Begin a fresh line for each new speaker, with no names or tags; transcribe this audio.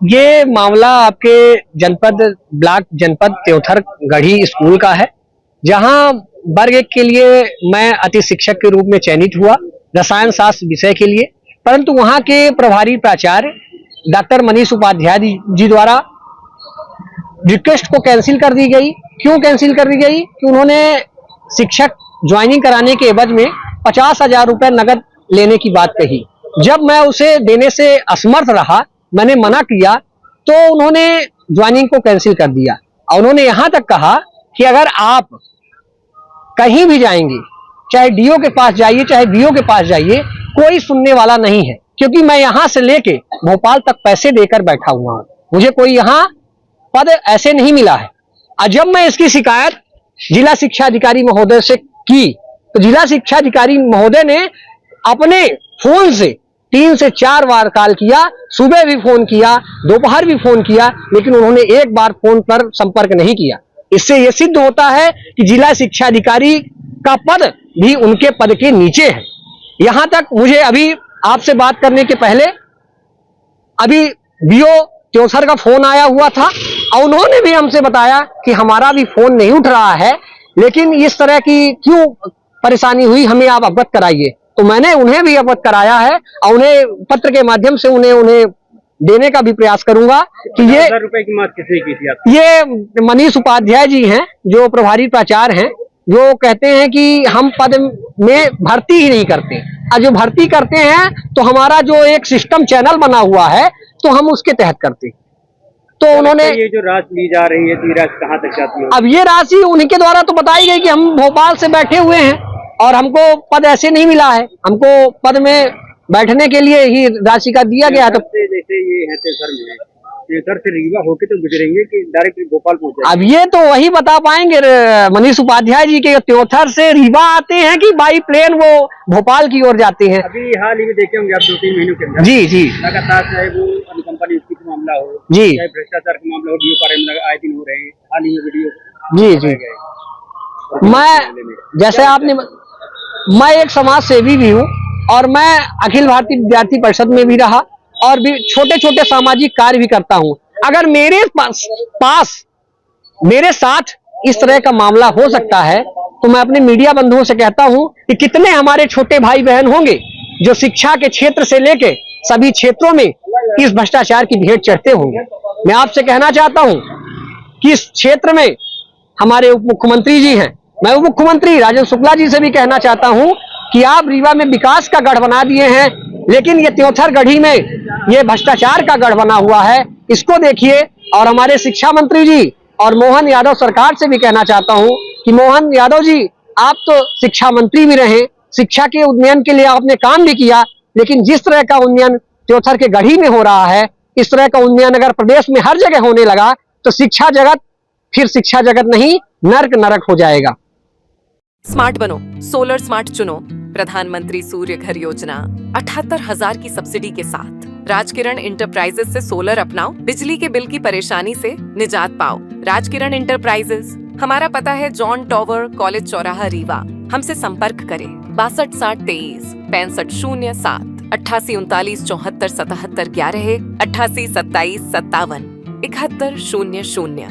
ये मामला आपके ब्लॉक जनपद त्योंथर गढ़ी स्कूल का है, जहां वर्ग 1 के लिए मैं अति शिक्षक के रूप में चयनित हुआ रसायन शास्त्र विषय के लिए, परंतु वहां के प्रभारी प्राचार्य डॉक्टर मनीष उपाध्याय जी द्वारा रिक्वेस्ट को कैंसिल कर दी गई। क्यों कैंसिल कर दी गई? कि उन्होंने शिक्षक ज्वाइनिंग कराने के एवज में 50,000 रुपए नगद लेने की बात कही। जब मैं उसे देने से असमर्थ रहा, मैंने मना किया, तो उन्होंने ज्वाइनिंग को कैंसिल कर दिया। और उन्होंने यहां तक कहा कि अगर आप कहीं भी जाएंगे, चाहे डीओ के पास जाइए, चाहे बीओ के पास जाइए, कोई सुनने वाला नहीं है, क्योंकि मैं यहां से लेके भोपाल तक पैसे देकर बैठा हुआ हूं। मुझे कोई यहां पद ऐसे नहीं मिला है। और जब मैं इसकी शिकायत जिला शिक्षा अधिकारी महोदय से की, तो जिला शिक्षा अधिकारी महोदय ने अपने फोन से 3 से 4 बार कॉल किया, सुबह भी फोन किया, दोपहर भी फोन किया, लेकिन उन्होंने एक बार फोन पर संपर्क नहीं किया। इससे यह सिद्ध होता है कि जिला शिक्षा अधिकारी का पद भी उनके पद के नीचे है। यहां तक मुझे अभी आपसे बात करने के पहले अभी बीओ त्योंथर का फोन आया हुआ था और उन्होंने भी हमसे बताया कि हमारा भी फोन नहीं उठ रहा है, लेकिन इस तरह की क्यों परेशानी हुई हमें आप अवगत कराइए। तो मैंने उन्हें भी अवगत कराया है और उन्हें पत्र के माध्यम से उन्हें देने का भी प्रयास करूंगा कि ये
50,000 रुपए की बात किसने की थी आपने?
ये मनीष उपाध्याय जी हैं, जो प्रभारी प्राचार्य हैं, जो कहते हैं कि हम पद में भर्ती ही नहीं करते, और जो भर्ती करते हैं तो हमारा जो एक सिस्टम चैनल बना हुआ है तो हम उसके तहत करते। तो उन्होंने
ये जो राशि ली जा रही है तो ये राशि कहाँ तक जाती है?
अब ये राशि उन्हीं के द्वारा तो बताई गई कि हम भोपाल से बैठे हुए हैं और हमको पद ऐसे नहीं मिला है, हमको पद में बैठने के लिए ही राशि का दिया गया। तो
जैसे ये है त्योंथर से रीवा होके तो गुजरेंगे कि डायरेक्ट भोपाल पहुंचे?
अब ये तो वही बता पाएंगे मनीष उपाध्याय जी के त्योंथर से रीवा आते हैं कि बाई प्लेन वो भोपाल की ओर जाते हैं।
अभी हाल ही में देखे होंगे आप 2-3 महीनों के अंदर
जी
लगातार चाहे वो अनुकंपा नियुक्ति का मामला हो,
जी,
चाहे भ्रष्टाचार का मामला हो, डीओ कार्य में आए दिन हो रहे हैं। हाल ही में वीडियो
मैं जैसे आपने मैं एक समाज सेवी भी हूँ और मैं अखिल भारतीय विद्यार्थी परिषद में भी रहा और भी छोटे छोटे सामाजिक कार्य भी करता हूँ। अगर मेरे पास मेरे साथ इस तरह का मामला हो सकता है तो मैं अपने मीडिया बंधुओं से कहता हूं कि कितने हमारे छोटे भाई बहन होंगे जो शिक्षा के क्षेत्र से लेके सभी क्षेत्रों में इस भ्रष्टाचार की भेंट चढ़ते होंगे। मैं आपसे कहना चाहता हूं कि इस क्षेत्र में हमारे उप मुख्यमंत्री जी हैं, मैं उप मुख्यमंत्री राजेंद्र शुक्ला जी से भी कहना चाहता हूं कि आप रीवा में विकास का गढ़ बना दिए हैं, लेकिन ये त्योंथर गढ़ी में ये भ्रष्टाचार का गढ़ बना हुआ है, इसको देखिए। और हमारे शिक्षा मंत्री जी और मोहन यादव सरकार से भी कहना चाहता हूं कि मोहन यादव जी, आप तो शिक्षा मंत्री भी रहे, शिक्षा के उन्नयन के लिए आपने काम भी किया, लेकिन जिस तरह का उन्नयन त्योंथर के गढ़ी में हो रहा है, इस तरह का उन्नयन अगर प्रदेश में हर जगह होने लगा तो शिक्षा जगत फिर शिक्षा जगत नहीं, नरक हो जाएगा।
स्मार्ट बनो, सोलर स्मार्ट चुनो। प्रधानमंत्री सूर्य घर योजना 78,000 की सब्सिडी के साथ राजकिरण इंटरप्राइजेस से सोलर अपनाओ, बिजली के बिल की परेशानी से निजात पाओ। राजकिरण इंटरप्राइजेस, हमारा पता है जॉन टॉवर, कॉलेज चौराहा, रीवा। हमसे संपर्क करें 62 60 23 65 07 88 39 74 77 11 88 27 57 71 00।